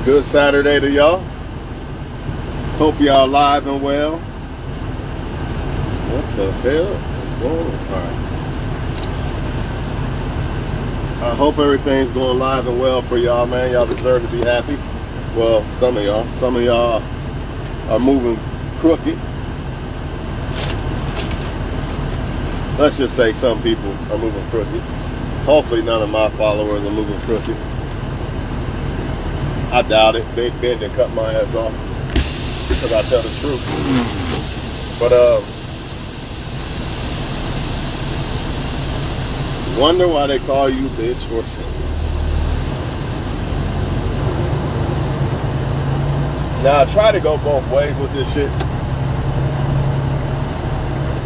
Good Saturday to y'all. Hope y'all alive and well. What the hell? Whoa. Alright. I hope everything's going live and well for y'all, man. Y'all deserve to be happy. Well, some of y'all. Some of y'all are moving crooked. Let's just say some people are moving crooked. Hopefully none of my followers are moving crooked. I doubt it. They bend and cut my ass off because I tell the truth. But wonder why they call you bitch or simp. Now I try to go both ways with this shit,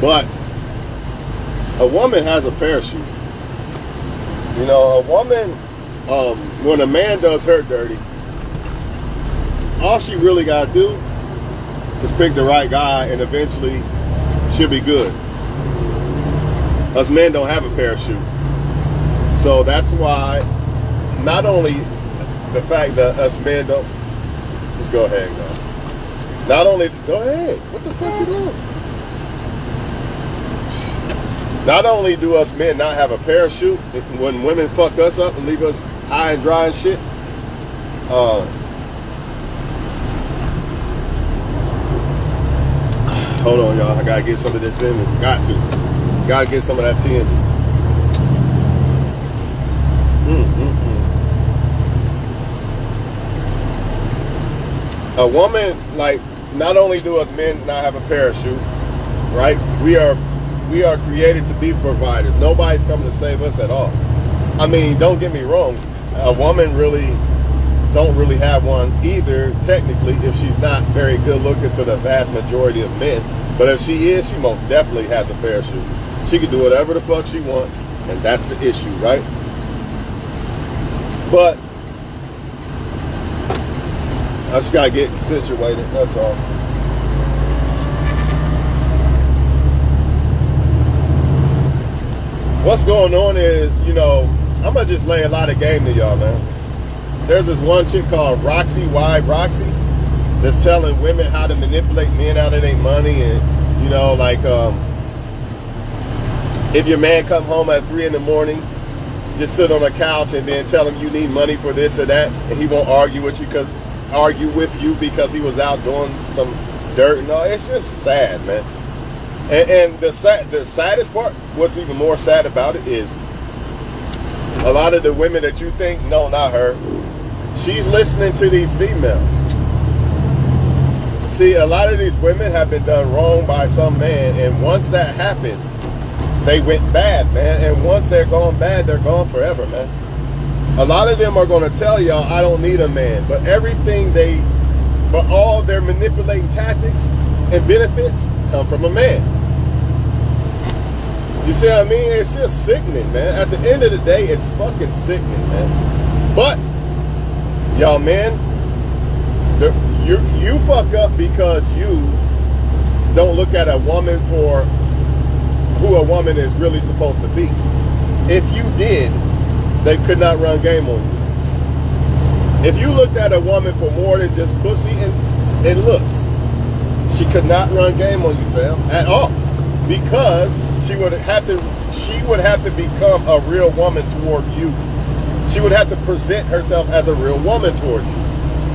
but a woman has a parachute. You know, a woman, when a man does her dirty, all she really got to do is pick the right guy and eventually she'll be good. Us men don't have a parachute. So that's why not only the fact that us men don't, just go ahead, go. Not only, go ahead, what the fuck you doing? Not only do us men not have a parachute, when women fuck us up and leave us high and dry and shit, hold on, y'all. I gotta get some of this in me. Gotta get some of that tea in me. A woman, like, not only do us men not have a parachute, right? We are created to be providers. Nobody's coming to save us at all. I mean, don't get me wrong. A woman don't really have one either, technically, if she's not very good looking to the vast majority of men. But if she is, she most definitely has a parachute. She can do whatever the fuck she wants, and that's the issue, right? But I just gotta get situated, that's all. What's going on is, you know, I'm gonna just lay a lot of game to y'all, man. There's this one chick called Roxy, Roxy, that's telling women how to manipulate men out of their money. And, you know, like, if your man come home at 3 in the morning, just sit on a couch and then tell him you need money for this or that, and he won't argue with you because he was out doing some dirt and all. It's just sad, man. And the saddest part, what's even more sad about it, is a lot of the women that you think, no, not her, she's listening to these females. See, a lot of these women have been done wrong by some man, and once that happened, they went bad, man. And once they're gone bad, they're gone forever, man. A lot of them are going to tell y'all, I don't need a man. But all their manipulating tactics and benefits come from a man. You see what I mean? It's just sickening, man. At the end of the day, it's fucking sickening, man. But, y'all, man, you fuck up because you don't look at a woman for who a woman is really supposed to be. If you did, they could not run game on you. If you looked at a woman for more than just pussy and looks, she could not run game on you, fam, at all. Because she would have to become a real woman toward you. She would have to present herself as a real woman toward you.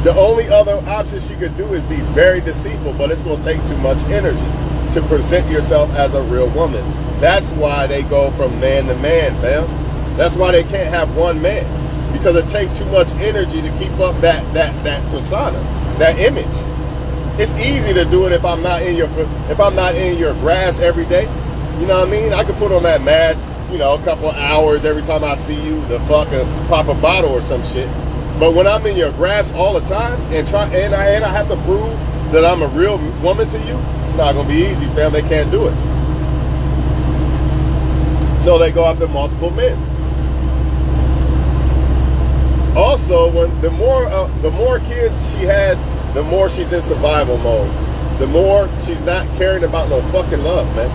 The only other option she could do is be very deceitful, but it's going to take too much energy to present yourself as a real woman. That's why they go from man to man, fam. That's why they can't have one man, because it takes too much energy to keep up that persona, that image. It's easy to do it if I'm not in your grass every day. You know what I mean? I could put on that mask, you know, a couple of hours every time I see you, the fucking pop a bottle or some shit. But when I'm in your grasp all the time and I have to prove that I'm a real woman to you, it's not gonna be easy, fam. They can't do it. So they go after multiple men. Also, when the more kids she has, the more she's in survival mode. The more she's not caring about no fucking love, man.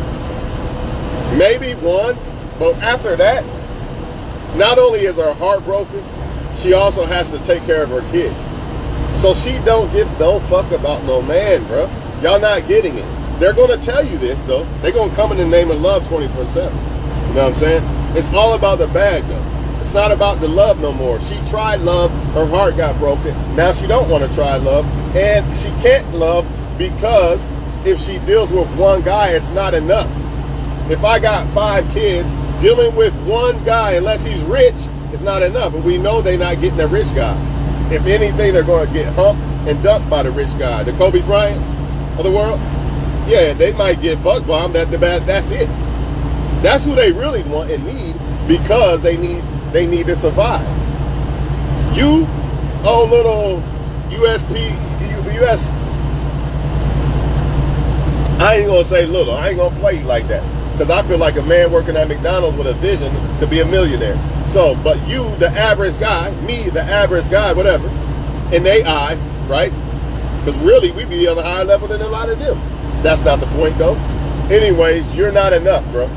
Maybe one, but after that, not only is her heart broken, she also has to take care of her kids. So she don't give no fuck about no man, bro. Y'all not getting it. They're gonna tell you this though. They're gonna come in the name of love 24/7. You know what I'm saying? It's all about the bag though. It's not about the love no more. She tried love, her heart got broken. Now she don't want to try love, and she can't love because if she deals with one guy, it's not enough. If I got 5 kids, dealing with one guy, unless he's rich, it's not enough. And we know they're not getting a rich guy. If anything, they're going to get humped and dumped by the rich guy. The Kobe Bryants of the world, yeah, they might get fuck bombed at the bad. That's it. That's who they really want and need, because they need to survive. You, oh little US, I ain't gonna say little. I ain't gonna play you like that, because I feel like a man working at McDonald's with a vision to be a millionaire. So, but you, the average guy, me, the average guy, whatever, in their eyes, right? Because really, we be on a higher level than a lot of them. That's not the point, though. Anyways, you're not enough, bro.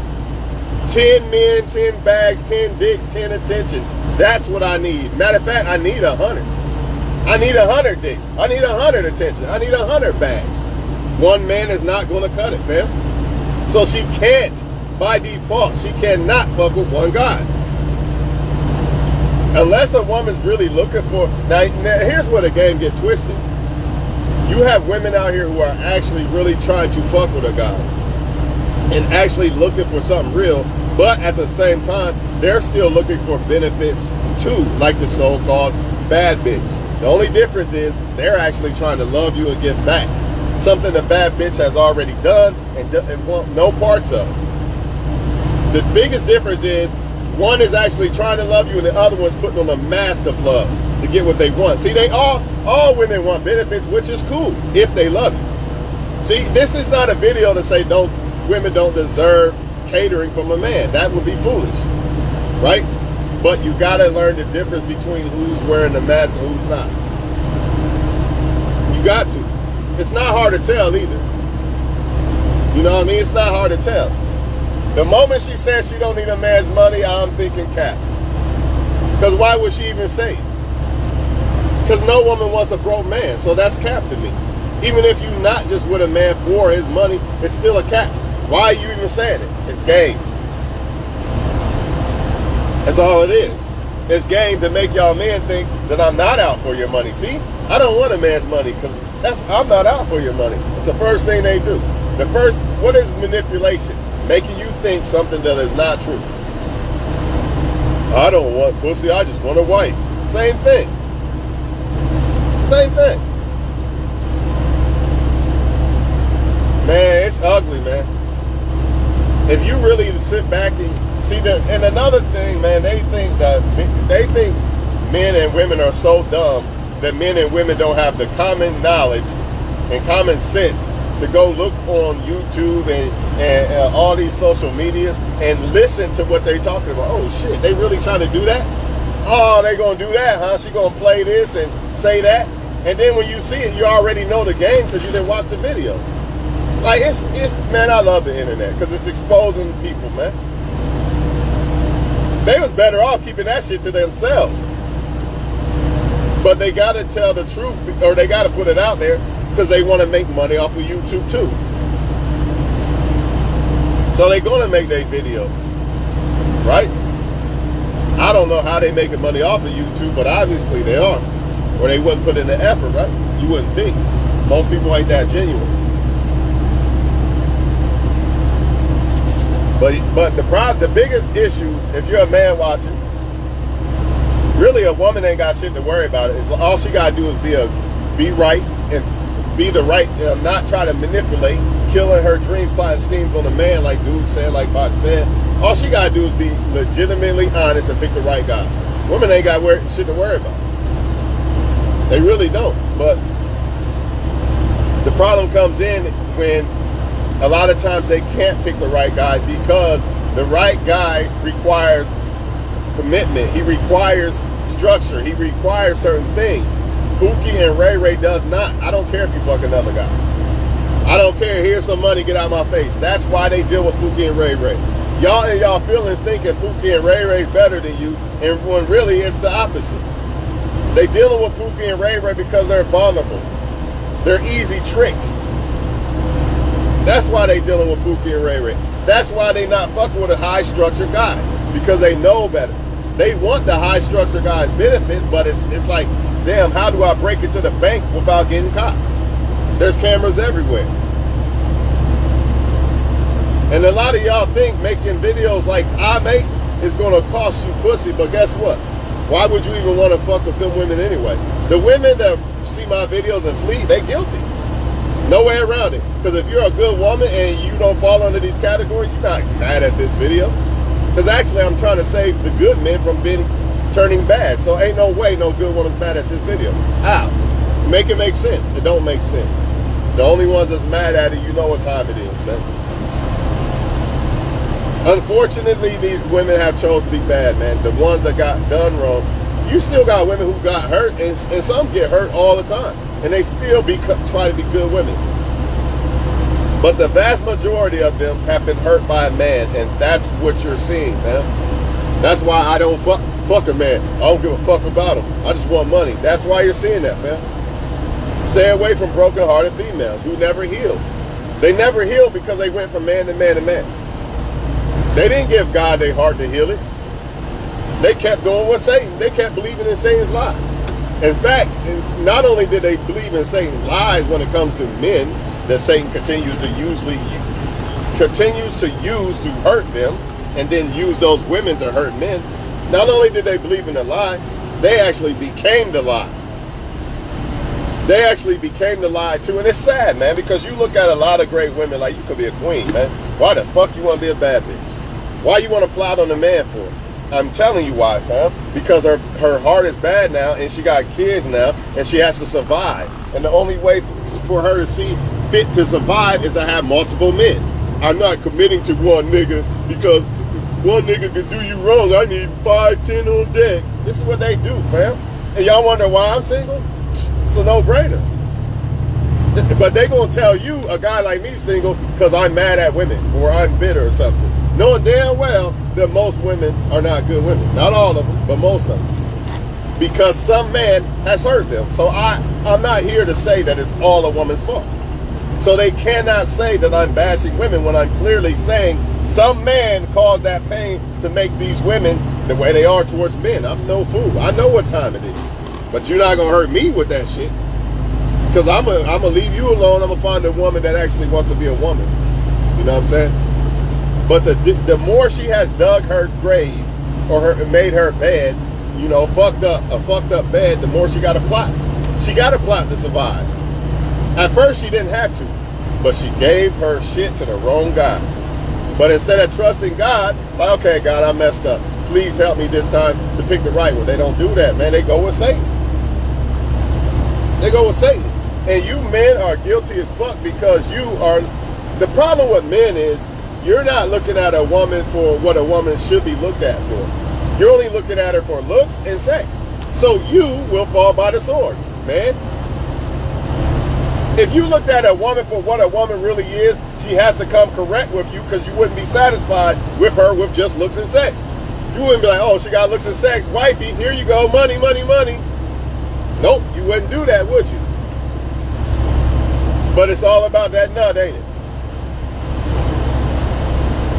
10 men, 10 bags, 10 dicks, 10 attention. That's what I need. Matter of fact, I need 100. I need 100 dicks. I need 100 attention. I need 100 bags. One man is not going to cut it, fam. So she can't, by default, she cannot fuck with one guy. Unless a woman's really looking for... Now here's where the game gets twisted. You have women out here who are actually really trying to fuck with a guy and actually looking for something real, but at the same time, they're still looking for benefits too, like the so-called bad bitch. The only difference is they're actually trying to love you and give back. Something the bad bitch has already done and want no parts of. The biggest difference is one is actually trying to love you and the other one's putting on a mask of love to get what they want. See, they all women want benefits, which is cool if they love you. See, this is not a video to say women don't deserve catering from a man. That would be foolish, right? But you gotta learn the difference between who's wearing the mask and who's not. You got to. It's not hard to tell either. You know what I mean? It's not hard to tell. The moment she says she don't need a man's money, I'm thinking cap. Because why would she even say it? Because no woman wants a broke man, so that's cap to me. Even if you're not just with a man for his money, it's still a cap. Why are you even saying it? It's game. That's all it is. It's game to make y'all men think that I'm not out for your money. See, I don't want a man's money because I'm not out for your money. It's the first thing they do. What is manipulation? Making you think something that is not true. I don't want pussy, I just want a wife. Same thing. Same thing. Man, it's ugly, man. If you really sit back and see that, and another thing, man, they think men and women are so dumb that men and women don't have the common knowledge and common sense to go look on YouTube and all these social medias and listen to what they're talking about. Oh shit, they really trying to do that? Oh, they gonna do that, huh? She gonna play this and say that? And then when you see it, you already know the game because you didn't watch the videos. Like, it's man, I love the internet because it's exposing people, man. They was better off keeping that shit to themselves. But they gotta tell the truth, or they gotta put it out there because they want to make money off of YouTube too. So they're gonna make their videos, right? I don't know how they making money off of YouTube, but obviously they are. Or they wouldn't put in the effort, right? You wouldn't think. Most people ain't that genuine. But the biggest issue, if you're a man watching, really a woman ain't got shit to worry about it. It's, all she gotta do is be right and be the right, not try to manipulate, killing her dreams, plotting schemes on the man, like dude said, like Bot said. All she gotta do is be legitimately honest and pick the right guy. Women ain't got shit to worry about. They really don't. But the problem comes in when a lot of times they can't pick the right guy because the right guy requires commitment. He requires structure. He requires certain things. Pookie and Ray Ray does not. I don't care if you fuck another guy. I don't care. Here's some money. Get out of my face. That's why they deal with Pookie and Ray Ray. Y'all in y'all feelings thinking Pookie and Ray Ray's better than you, and when really it's the opposite. They dealing with Pookie and Ray Ray because they're vulnerable. They're easy tricks. That's why they dealing with Pookie and Ray Ray. That's why they not fucking with a high structure guy, because they know better. They want the high structure guy's benefits, but it's like, damn, how do I break it to the bank without getting caught? There's cameras everywhere. And a lot of y'all think making videos like I make is gonna cost you pussy, but guess what? Why would you even want to fuck with them women anyway? The women that see my videos and flee, they guilty. No way around it. Because if you're a good woman and you don't fall under these categories, you're not mad at this video. Because actually I'm trying to save the good men from turning bad. So ain't no way no good woman's mad at this video. How? Make it make sense. It don't make sense. The only ones that's mad at it, you know what time it is, man. Unfortunately, these women have chose to be bad, man. The ones that got done wrong. You still got women who got hurt, and some get hurt all the time. And they still try to be good women. But the vast majority of them have been hurt by a man, and that's what you're seeing, man. That's why I don't fuck a man. I don't give a fuck about him. I just want money. That's why you're seeing that, man. Stay away from broken-hearted females who never healed. They never healed because they went from man to man to man. They didn't give God their heart to heal it. They kept going with Satan. They kept believing in Satan's lies. In fact, not only did they believe in Satan's lies when it comes to men that Satan continues to use to hurt them, and then use those women to hurt men. Not only did they believe in the lie, they actually became the lie. They actually became the lie too, and it's sad, man, because you look at a lot of great women like you could be a queen, man. Why the fuck you want to be a bad bitch? Why you want to plot on a man for? I'm telling you why, fam. Because her heart is bad now, and she got kids now, and she has to survive. And the only way for her to see fit to survive is to have multiple men. I'm not committing to one nigga because one nigga could do you wrong. I need 5, 10 on deck. This is what they do, fam. And y'all wonder why I'm single? It's a no-brainer. But they gonna tell you a guy like me single because I'm mad at women or I'm bitter or something. Knowing damn well that most women are not good women. Not all of them, but most of them. Because some man has hurt them. So I'm not here to say that it's all a woman's fault. So they cannot say that I'm bashing women when I'm clearly saying some man caused that pain to make these women the way they are towards men. I'm no fool. I know what time it is. But you're not going to hurt me with that shit. Because I'm gonna leave you alone. I'm going to find a woman that actually wants to be a woman. You know what I'm saying? But the more she has dug her grave or made her bed, you know, a fucked up bed, the more she got to plot. She got to plot to survive. At first, she didn't have to, but she gave her shit to the wrong guy. But instead of trusting God, like, okay, God, I messed up. Please help me this time to pick the right one. They don't do that, man. They go with Satan. They go with Satan. And you men are guilty as fuck because you are... The problem with men is you're not looking at a woman for what a woman should be looked at for. You're only looking at her for looks and sex. So you will fall by the sword, man. If you looked at a woman for what a woman really is, she has to come correct with you because you wouldn't be satisfied with her with just looks and sex. You wouldn't be like, oh, she got looks and sex. Wifey, here you go. Money, money, money. Nope, you wouldn't do that, would you? But it's all about that nut, ain't it?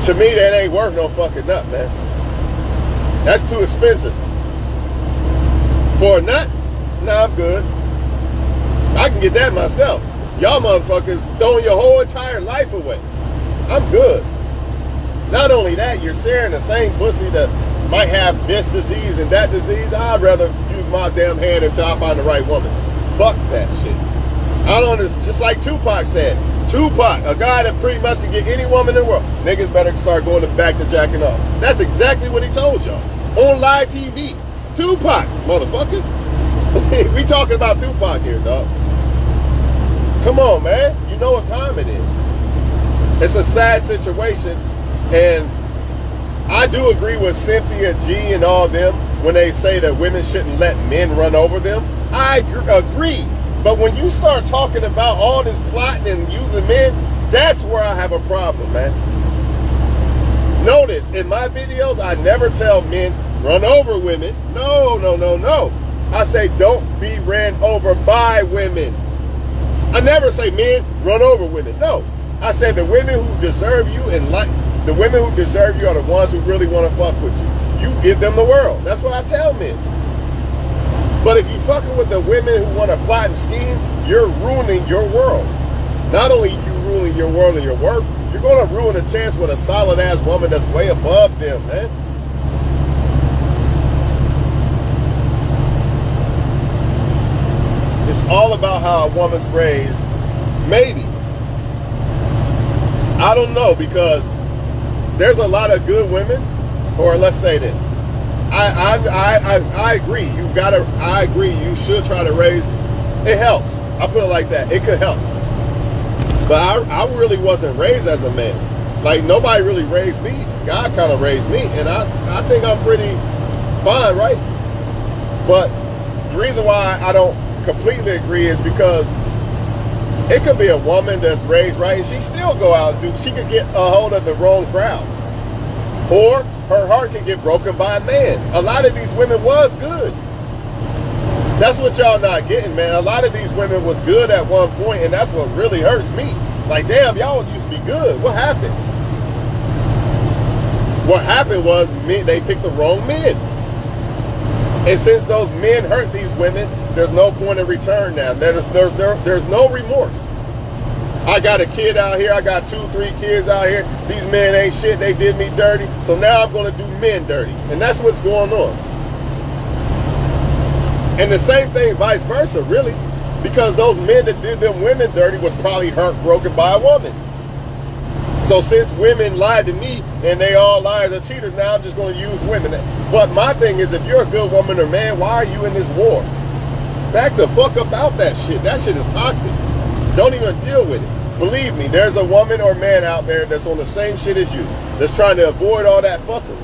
To me, that ain't worth no fucking nut, man. That's too expensive. For a nut? Nah, I'm good. I can get that myself. Y'all motherfuckers throwing your whole entire life away. I'm good. Not only that, you're sharing the same pussy that might have this disease and that disease. I'd rather use my damn hand until I find the right woman. Fuck that shit. I don't understand. Just like Tupac said. Tupac, a guy that pretty much can get any woman in the world. Niggas better start going back to jacking off. That's exactly what he told y'all. On live TV. Tupac, motherfucker. We talking about Tupac here, dog. Come on, man. You know what time it is. It's a sad situation. And I do agree with Cynthia G and all them when they say that women shouldn't let men run over them. I agree. But when you start talking about all this plotting and using men, that's where I have a problem, man. Notice, in my videos, I never tell men, run over women. No, no, no, no. I say don't be ran over by women. I never say men run over women. No, I say the women who deserve you and like the women who deserve you are the ones who really want to fuck with you. You give them the world. That's what I tell men. But if you fucking with the women who want to plot and scheme, you're ruining your world. Not only you ruining your world and your work, you're going to ruin a chance with a solid ass woman that's way above them, man. It's all about how a woman's raised. Maybe. I don't know, because there's a lot of good women, or let's say this. I agree. I agree. You should try to raise. It helps. I put it like that. It could help. But I really wasn't raised as a man. Like, nobody really raised me. God kind of raised me, and I think I'm pretty fine, right? But the reason why I don't completely agree is because it could be a woman that's raised right and she still go out and do, she could get a hold of the wrong crowd, or her heart can get broken by a man. A lot of these women was good. That's what y'all not getting, man. A lot of these women was good at one point, and that's what really hurts me. Like, damn, y'all used to be good. What happened? What happened was they picked the wrong men. And since those men hurt these women, there's no point of return now. There's no remorse. I got a kid out here. I got 2, 3 kids out here. These men ain't shit. They did me dirty. So now I'm going to do men dirty. And that's what's going on. And the same thing vice versa, really. Because those men that did them women dirty was probably hurt, broken by a woman. So since women lied to me and they all liars or cheaters, now I'm just going to use women. But my thing is, if you're a good woman or man, why are you in this war? Back the fuck up out that shit. That shit is toxic. Don't even deal with it. Believe me, there's a woman or man out there that's on the same shit as you, that's trying to avoid all that fuckery.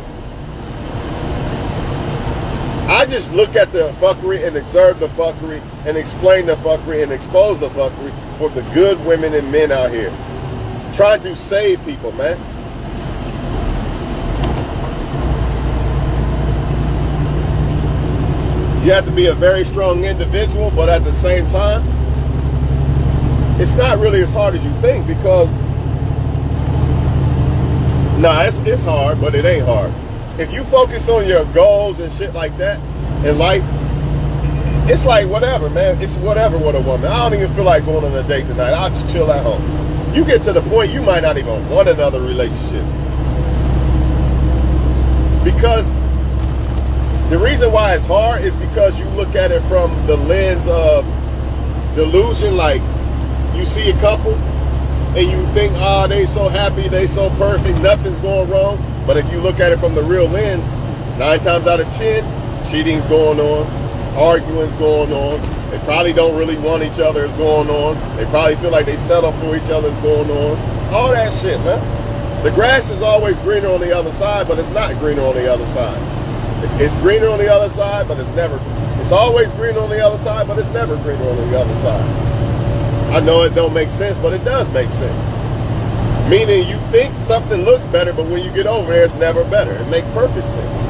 I just look at the fuckery and observe the fuckery and explain the fuckery and expose the fuckery for the good women and men out here. Trying to save people, man. You have to be a very strong individual, but at the same time, it's not really as hard as you think, because it's hard, but it ain't hard. If you focus on your goals and shit like that in life, it's like whatever, man. It's whatever with a woman. I don't even feel like going on a date tonight. I'll just chill at home. You get to the point you might not even want another relationship. Because the reason why it's hard is because you look at it from the lens of delusion. Like, you see a couple and you think, oh, they so happy, they so perfect, nothing's going wrong. But if you look at it from the real lens, 9 times out of 10, cheating's going on, arguing's going on. They probably don't really want each other is going on. They probably feel like they settle for each other is going on. All that shit, man. The grass is always greener on the other side, but it's not greener on the other side. It's greener on the other side, but it's always greener on the other side, but it's never greener on the other side. I know it don't make sense, but it does make sense. Meaning you think something looks better, but when you get over there, it's never better. It makes perfect sense.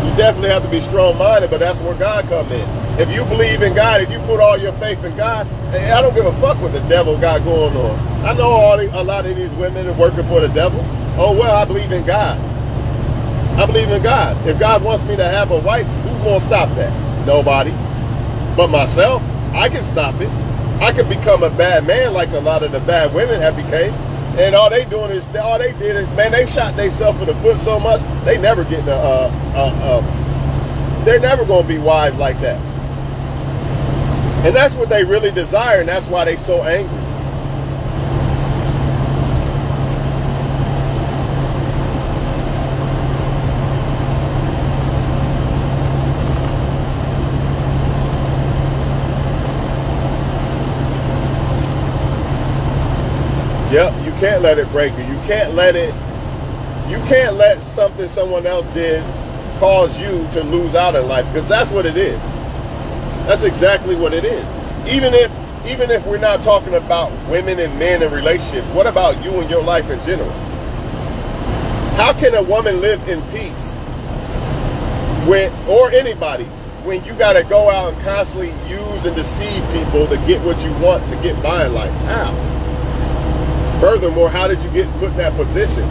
You definitely have to be strong-minded, but that's where God come in. If you believe in God, if you put all your faith in God, I don't give a fuck what the devil got going on. I know a lot of these women are working for the devil. Oh, well, I believe in God. I believe in God. If God wants me to have a wife, who's going to stop that? Nobody. But myself, I can stop it. I could become a bad man like a lot of the bad women have became. And all they did is, man, they shot themselves in the foot so much, they never getting they're never going to be wives like that. And that's what they really desire, and that's why they so angry. Yep, you can't let it break you. You can't let something someone else did cause you to lose out in life, because that's what it is. That's exactly what it is. Even if we're not talking about women and men in relationships, what about you and your life in general? How can a woman live in peace or anybody, when you got to go out and constantly use and deceive people to get what you want to get by in life? How? Furthermore, how did you get put in that position?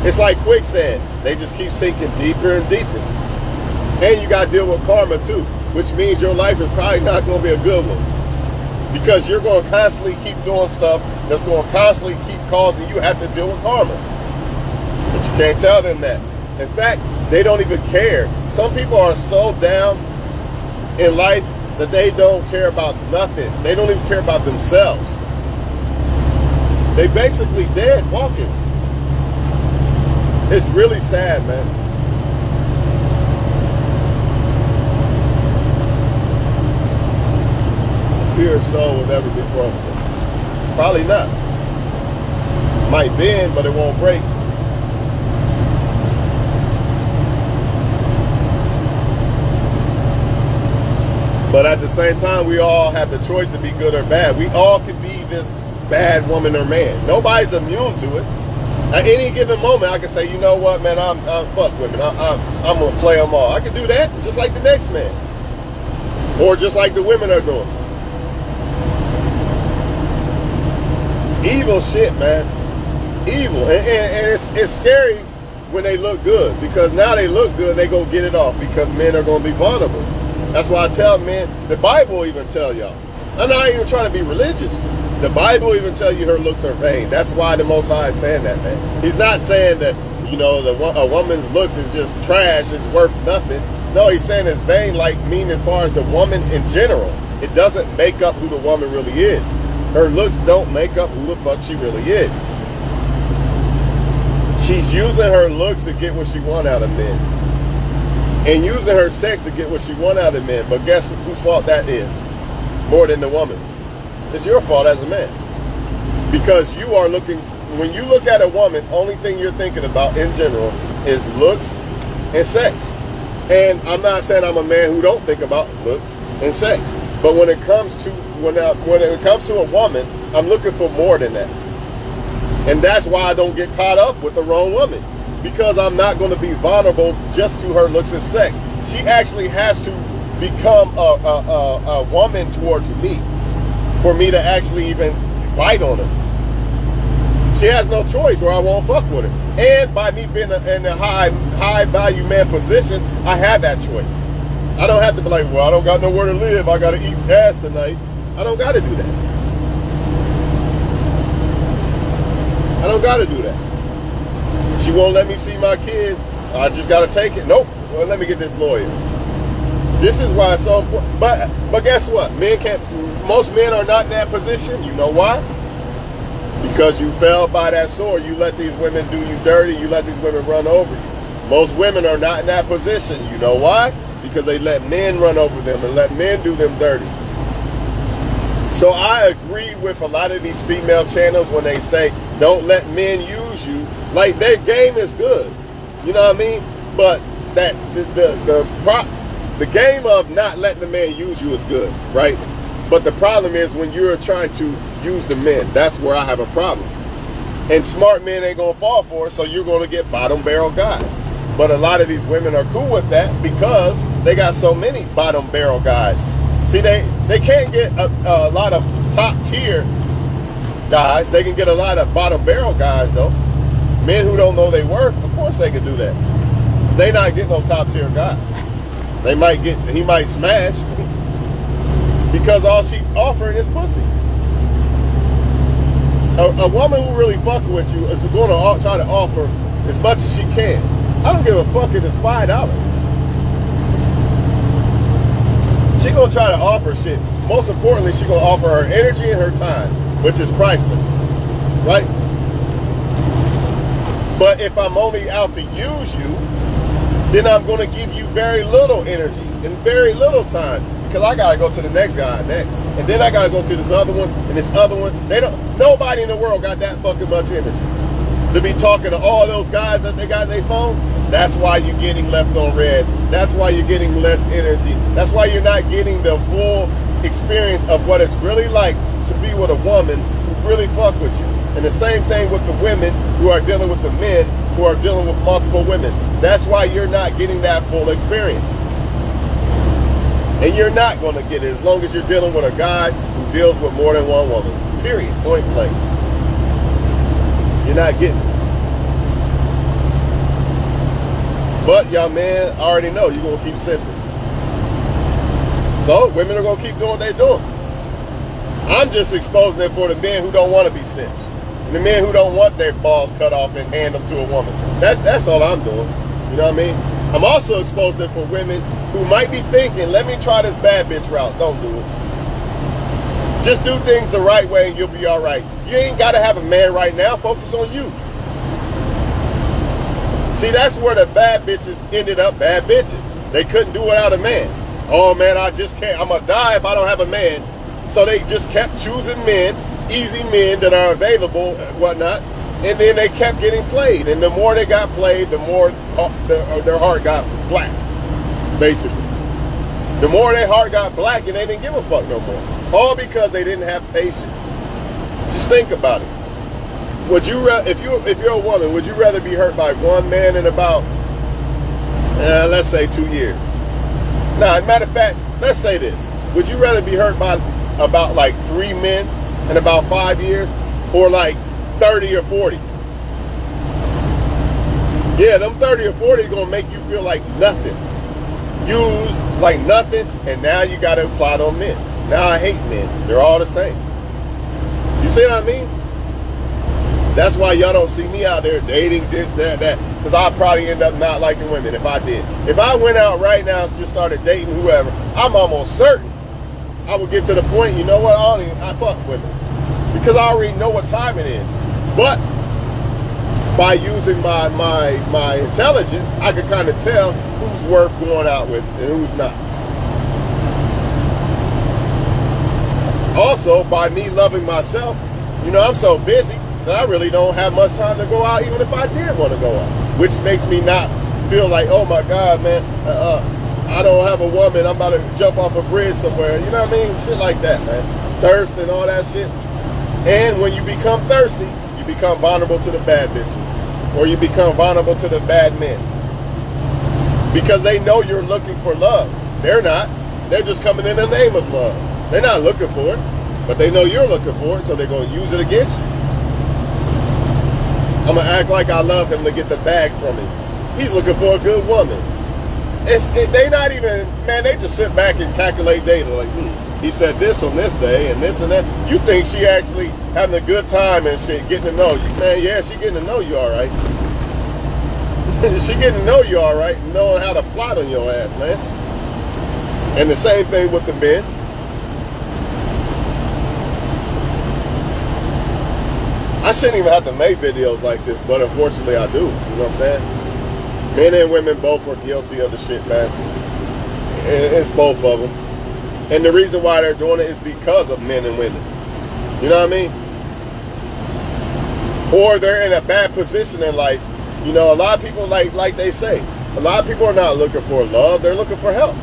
It's like quicksand. They just keep sinking deeper and deeper. And you got to deal with karma too, which means your life is probably not going to be a good one. Because you're going to constantly keep doing stuff that's going to constantly keep causing you have to deal with karma. But you can't tell them that. In fact, they don't even care. Some people are so down in life that they don't care about nothing. They don't even care about themselves. They basically dead walking. It's really sad, man. A pure soul will never be broken. Probably not. Might bend, but it won't break. But at the same time, we all have the choice to be good or bad. We all can be this bad woman or man. Nobody's immune to it. At any given moment, I can say, you know what, man, I'm fuck women. I'm going to play them all. I can do that just like the next man. Or just like the women are doing. Evil shit, man. Evil. And it's scary when they look good. Because now they look good and they go get it off. Because men are going to be vulnerable. That's why I tell men, the Bible even tell y'all. I'm not even trying to be religious. The Bible even tell you her looks are vain. That's why the Most High is saying that, man. He's not saying that, you know, a woman's looks is just trash, it's worth nothing. No, he's saying it's vain, like meaning as far as the woman in general. It doesn't make up who the woman really is. Her looks don't make up who the fuck she really is. She's using her looks to get what she wants out of men. And using her sex to get what she wants out of men. But guess whose fault that is? More than the woman's. It's your fault as a man. Because you are looking, when you look at a woman, only thing you're thinking about in general is looks and sex. And I'm not saying I'm a man who don't think about looks and sex. But when it comes to when it comes to a woman, I'm looking for more than that. And that's why I don't get caught up with the wrong woman. Because I'm not going to be vulnerable just to her looks and sex. She actually has to become a woman towards me for me to actually even bite on her. She has no choice or I won't fuck with her. And by me being in a high value man position, I have that choice. I don't have to be like, well, I don't got nowhere to live. I got to eat ass tonight. I don't got to do that. I don't got to do that. She won't let me see my kids. I just got to take it. Nope. Well, let me get this lawyer. This is why it's so important. But guess what? Most men are not in that position. You know why? Because you fell by that sword. You let these women do you dirty. You let these women run over you. Most women are not in that position. You know why? Because they let men run over them and let men do them dirty. So I agree with a lot of these female channels when they say, don't let men use you. Like, their game is good. You know what I mean? But that the game of not letting the man use you is good, right? But the problem is when you're trying to use the men, that's where I have a problem. And smart men ain't gonna fall for it, so you're gonna get bottom barrel guys. But a lot of these women are cool with that because they got so many bottom barrel guys. See, they can't get a lot of top tier guys. They can get a lot of bottom barrel guys though. Men who don't know their worth, of course they can do that. They not getting no top tier guy. He might smash because all she offering is pussy. A woman who really fucking with you is going to try to offer as much as she can. I don't give a fuck if it's $5. She gonna try to offer shit. Most importantly, she gonna offer her energy and her time, which is priceless, right? But if I'm only out to use you, then I'm gonna give you very little energy and very little time because I gotta go to the next guy next, and then I gotta go to this other one and this other one. Nobody in the world got that fucking much energy to be talking to all those guys that they got in their phone. That's why you're getting left on red. That's why you're getting less energy. That's why you're not getting the full experience of what it's really like to be with a woman who really fuck with you. And the same thing with the women who are dealing with the men who are dealing with multiple women. That's why you're not getting that full experience. And you're not going to get it as long as you're dealing with a guy who deals with more than one woman. Period. Point blank. You're not getting it. But y'all man already know you're going to keep simping. So women are going to keep doing what they're doing. I'm just exposing it for the men who don't want to be simps. And the men who don't want their balls cut off and hand them to a woman. That's all I'm doing. You know what I mean? I'm also exposing it for women who might be thinking, let me try this bad bitch route. Don't do it. Just do things the right way and you'll be all right. You ain't got to have a man right now. Focus on you. See, that's where the bad bitches ended up bad bitches. They couldn't do without a man. Oh, man, I just can't. I'm going to die if I don't have a man. So they just kept choosing men, easy men that are available and whatnot. And then they kept getting played. And the more they got played, the more their heart got black, basically. The more their heart got black and they didn't give a fuck no more. All because they didn't have patience. Just think about it. Would you, if you're a woman, would you rather be hurt by one man in about, let's say 2 years? Now, as a matter of fact, let's say this. Would you rather be hurt by about like 3 men in about 5 years, or like 30 or 40? Yeah, them 30 or 40 are gonna make you feel like nothing. Used like nothing, and now you gotta apply it on men. Now I hate men. They're all the same. You see what I mean? That's why y'all don't see me out there dating this, that. Because I'd probably end up not liking women if I did. If I went out right now and just started dating whoever, I'm almost certain I would get to the point, you know what, I fuck women. Because I already know what time it is. But by using my intelligence, I could kind of tell who's worth going out with and who's not. Also, by me loving myself, you know, I'm so busy that I really don't have much time to go out, even if I did want to go out. Which makes me not feel like, oh my God, man, I don't have a woman, I'm about to jump off a bridge somewhere. You know what I mean? Shit like that, man. Thirst and all that shit. And when you become thirsty, you become vulnerable to the bad bitches. Or you become vulnerable to the bad men. Because they know you're looking for love. They're not. They're just coming in the name of love. They're not looking for it. But they know you're looking for it, so they're going to use it against you. I'm going to act like I love him to get the bags from him. He's looking for a good woman. They not even, man, they just sit back and calculate data. Like, he said this on this day and this and that. You think she actually having a good time and shit, getting to know you. Man, yeah, she getting to know you all right. She getting to know you all right, knowing how to plot on your ass, man. And the same thing with the men. I shouldn't even have to make videos like this, but unfortunately I do. You know what I'm saying? Men and women both are guilty of the shit, man. It's both of them. And the reason why they're doing it is because of men and women. You know what I mean? Or they're in a bad position in life. You know, a lot of people, like they say, a lot of people are not looking for love. They're looking for help.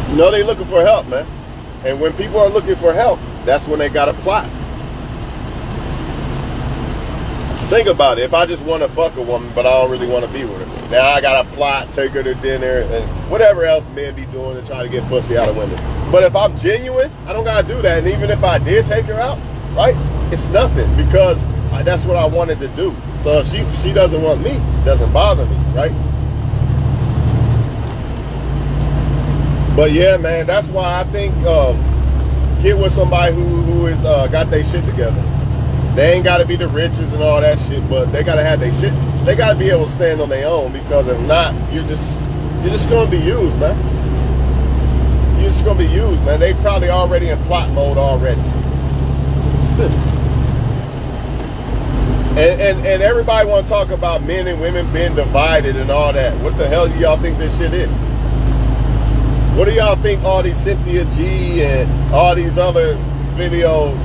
You know, they're looking for help, man. And when people are looking for help, that's when they got to plot. Think about it. If I just want to fuck a woman, but I don't really want to be with her, now I got to plot, take her to dinner, and whatever else men be doing to try to get pussy out of women. But if I'm genuine, I don't got to do that. And even if I did take her out, right, it's nothing because that's what I wanted to do. So if she doesn't want me, it doesn't bother me, right? But yeah, man, that's why I think get with somebody who is got their shit together. They ain't got to be the richest and all that shit, but they got to have their shit. They got to be able to stand on their own, because if not, you're just going to be used, man. You're just going to be used, man. They probably already in plot mode already. And everybody want to talk about men and women being divided and all that. What the hell do y'all think this shit is? What do y'all think all these Cynthia G and all these other videos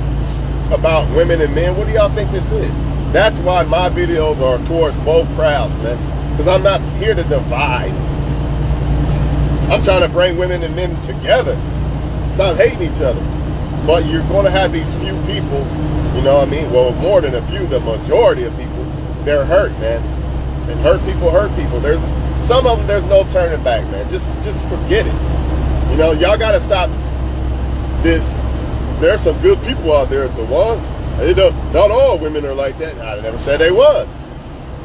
about women and men, what do y'all think this is? That's why my videos are towards both crowds, man. Because I'm not here to divide. I'm trying to bring women and men together. Stop hating each other. But you're going to have these few people, you know what I mean? Well, more than a few, the majority of people they're hurt, man. And hurt people hurt people. There's some of them, there's no turning back, man. Just forget it. You know, y'all got to stop this. There's some good people out there, Tawan. Not all women are like that. I never said they was.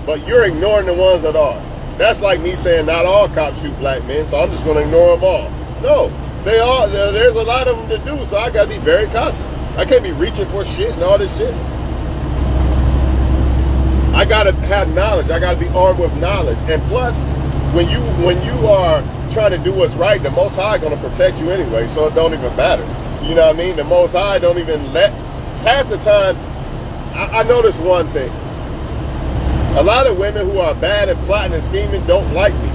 But you're ignoring the ones that are. That's like me saying not all cops shoot black men, so I'm just going to ignore them all. No, they are. There's a lot of them that do, so I got to be very cautious. I can't be reaching for shit and all this shit. I got to have knowledge. I got to be armed with knowledge. And plus, when you are trying to do what's right, the Most High going to protect you anyway, so it don't even matter. You know what I mean? The Most High don't even let. Half the time, I notice one thing. A lot of women who are bad at plotting and scheming don't like me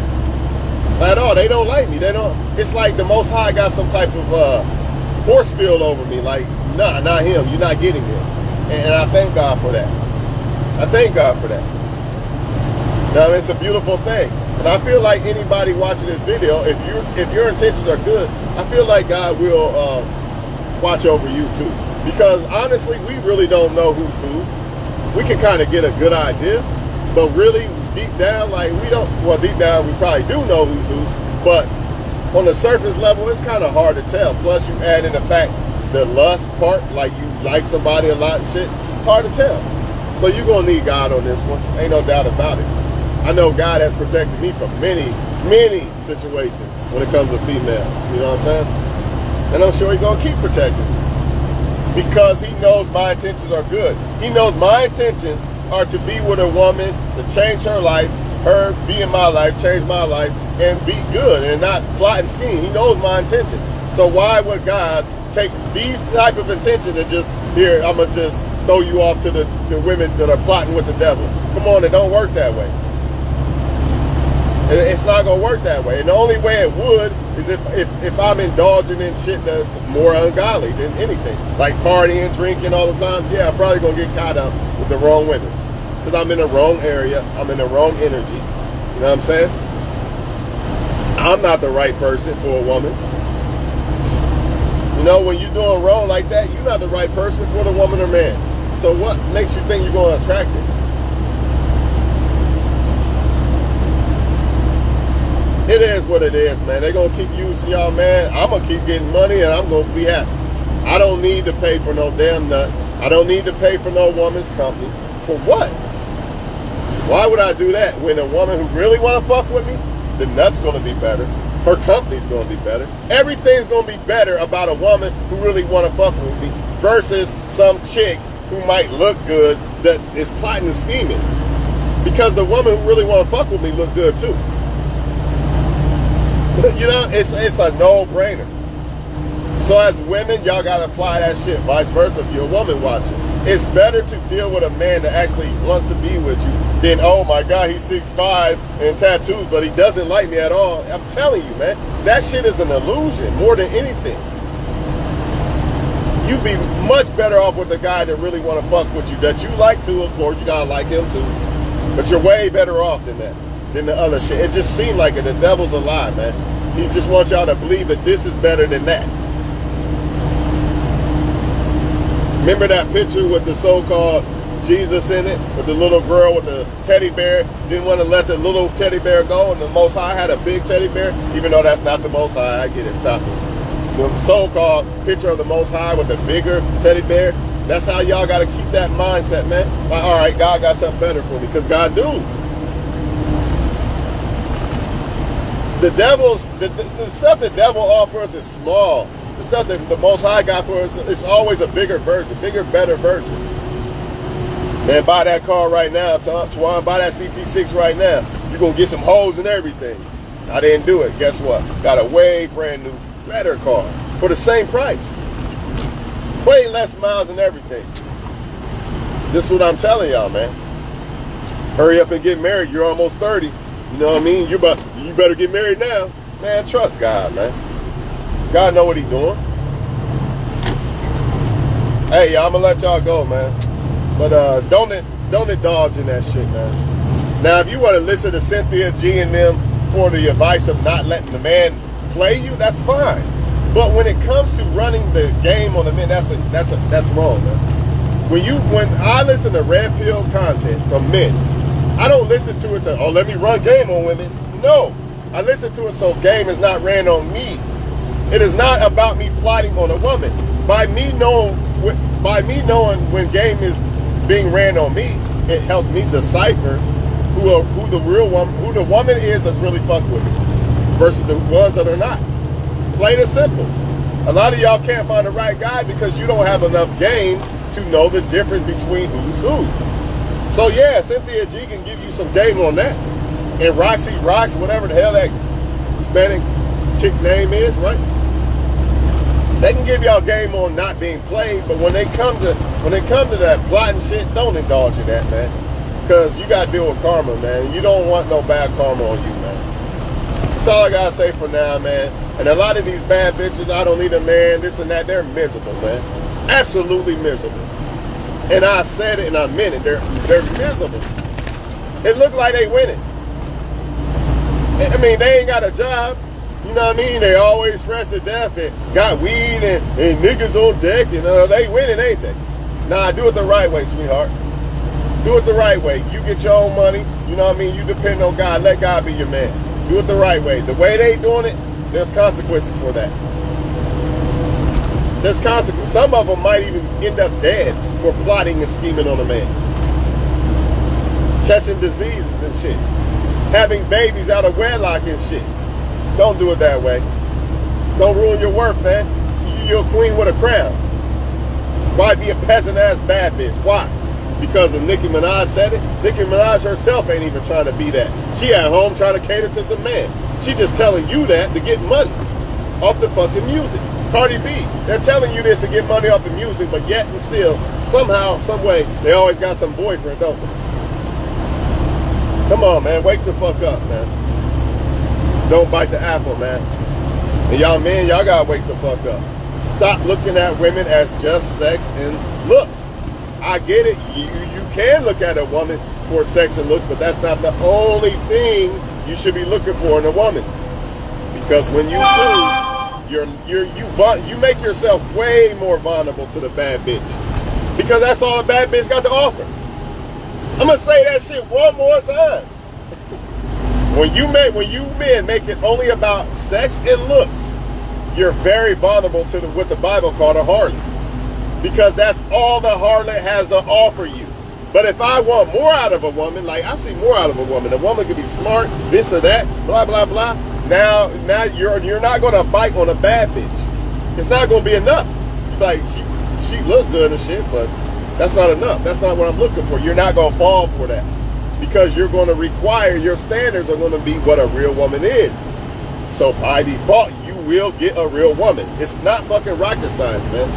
at all. They don't like me. They don't. It's like the Most High got some type of force field over me. Like, nah, not him. You're not getting him. And I thank God for that. I thank God for that. Now, it's a beautiful thing. And I feel like anybody watching this video, if your intentions are good, I feel like God will watch over you too. Because honestly, we really don't know who's who. We can kind of get a good idea, but really deep down, like we don't, well, deep down we probably do know who's who, but on the surface level, it's kind of hard to tell. Plus you add in the fact, the lust part, like you like somebody a lot and shit, it's hard to tell. So you're going to need God on this one. Ain't no doubt about it. I know God has protected me from many, many situations when it comes to females. You know what I'm saying? And I'm sure he's going to keep protecting me. Because he knows my intentions are good. He knows my intentions are to be with a woman, to change her life, her be in my life, change my life, and be good and not plot and scheme. He knows my intentions. So why would God take these type of intentions and just, here, I'm going to just throw you off to the women that are plotting with the devil? Come on, it don't work that way. It's not going to work that way. And the only way it would is if I'm indulging in shit that's more ungodly than anything. Like partying, drinking all the time. Yeah, I'm probably going to get caught up with the wrong women. Because I'm in the wrong area. I'm in the wrong energy. You know what I'm saying? I'm not the right person for a woman. You know, when you're doing wrong like that, you're not the right person for the woman or man. So what makes you think you're going to attract it? It is what it is, man. They're going to keep using y'all, man. I'm going to keep getting money, and I'm going to be happy. I don't need to pay for no damn nut. I don't need to pay for no woman's company. For what? Why would I do that when a woman who really want to fuck with me, the nut's going to be better. Her company's going to be better. Everything's going to be better about a woman who really want to fuck with me versus some chick who might look good that is plotting and scheming. Because the woman who really want to fuck with me look good too. You know, it's a no-brainer. So as women, y'all got to apply that shit. Vice versa, if you're a woman watching. It's better to deal with a man that actually wants to be with you than, oh my God, he's 6'5" and tattoos, but he doesn't like me at all. I'm telling you, man, that shit is an illusion more than anything. You'd be much better off with a guy that really want to fuck with you, that you like to, of course, you got to like him too. But you're way better off than that. Than the other shit. It just seemed like it. The devil's a lie, man. He just wants y'all to believe that this is better than that. Remember that picture with the so-called Jesus in it? With the little girl with the teddy bear? Didn't want to let the little teddy bear go, and the Most High had a big teddy bear? Even though that's not the Most High. I get it. Stop it. The so-called picture of the Most High with the bigger teddy bear? That's how y'all got to keep that mindset, man. Like, all right, God got something better for me. Because God do. The stuff the devil offers is small. The stuff that the Most High got for us, it's always a bigger version, bigger, better version. Man, buy that car right now, Twan, buy that CT6 right now. You're going to get some hoes and everything. I didn't do it. Guess what? Got a way brand new, better car for the same price. Way less miles and everything. This is what I'm telling y'all, man. Hurry up and get married. You're almost 30. You know what I mean? You better get married now. Man, trust God, man. God know what he's doing. Hey, y'all, I'm going to let y'all go, man. But don't indulge in that shit, man. Now, if you want to listen to Cynthia G and them for the advice of not letting the man play you, that's fine. But when it comes to running the game on the men, that's wrong, man. When I listen to red pill content from men, I don't listen to it to, oh, let me run game on women. No, I listen to it so game is not ran on me. It is not about me plotting on a woman. By me knowing when game is being ran on me, it helps me decipher who the woman is that's really fucking with me versus the ones that are not. Plain and simple. A lot of y'all can't find the right guy because you don't have enough game to know the difference between who's who. So yeah, Cynthia G can give you some game on that. And Roxy Rocks, whatever the hell that Hispanic chick name is, right? They can give y'all game on not being played, but when they come to that plotting shit, don't indulge in that, man. Because you gotta deal with karma, man. You don't want no bad karma on you, man. That's all I gotta say for now, man. And a lot of these bad bitches, I don't need a man, this and that, they're miserable, man. Absolutely miserable. And I said it and I meant it. They're miserable. It look like they winning. I mean, they ain't got a job. You know what I mean? They always fresh to death and got weed and niggas on deck and they winning, ain't they? Nah, do it the right way, sweetheart. Do it the right way. You get your own money. You know what I mean? You depend on God. Let God be your man. Do it the right way. The way they doing it, there's consequences for that. There's consequences. Some of them might even end up dead for plotting and scheming on a man. Catching diseases and shit. Having babies out of wedlock and shit. Don't do it that way. Don't ruin your work, man. You're a queen with a crown. Why be a peasant-ass bad bitch? Why? Because of Nicki Minaj said it? Nicki Minaj herself ain't even trying to be that. She at home trying to cater to some man. She just telling you that to get money off the fucking music. Cardi B, they're telling you this to get money off the music, but yet and still, somehow, some way, they always got some boyfriend, don't they? Come on, man. Wake the fuck up, man. Don't bite the apple, man. And y'all men, y'all gotta wake the fuck up. Stop looking at women as just sex and looks. I get it. You can look at a woman for sex and looks, but that's not the only thing you should be looking for in a woman. Because when you do, you make yourself way more vulnerable to the bad bitch. Because that's all a bad bitch got to offer. I'm gonna say that shit one more time. When you men make it only about sex and looks, you're very vulnerable to what the Bible called a harlot. Because that's all the harlot has to offer you. But if I want more out of a woman, like I see more out of a woman could be smart, this or that, blah, blah, blah. Now you're not gonna bite on a bad bitch. It's not gonna be enough. Like, she look good and shit, but that's not enough. That's not what I'm looking for. You're not gonna fall for that. Because you're gonna require, your standards are gonna be what a real woman is. So by default, you will get a real woman. It's not fucking rocket science, man.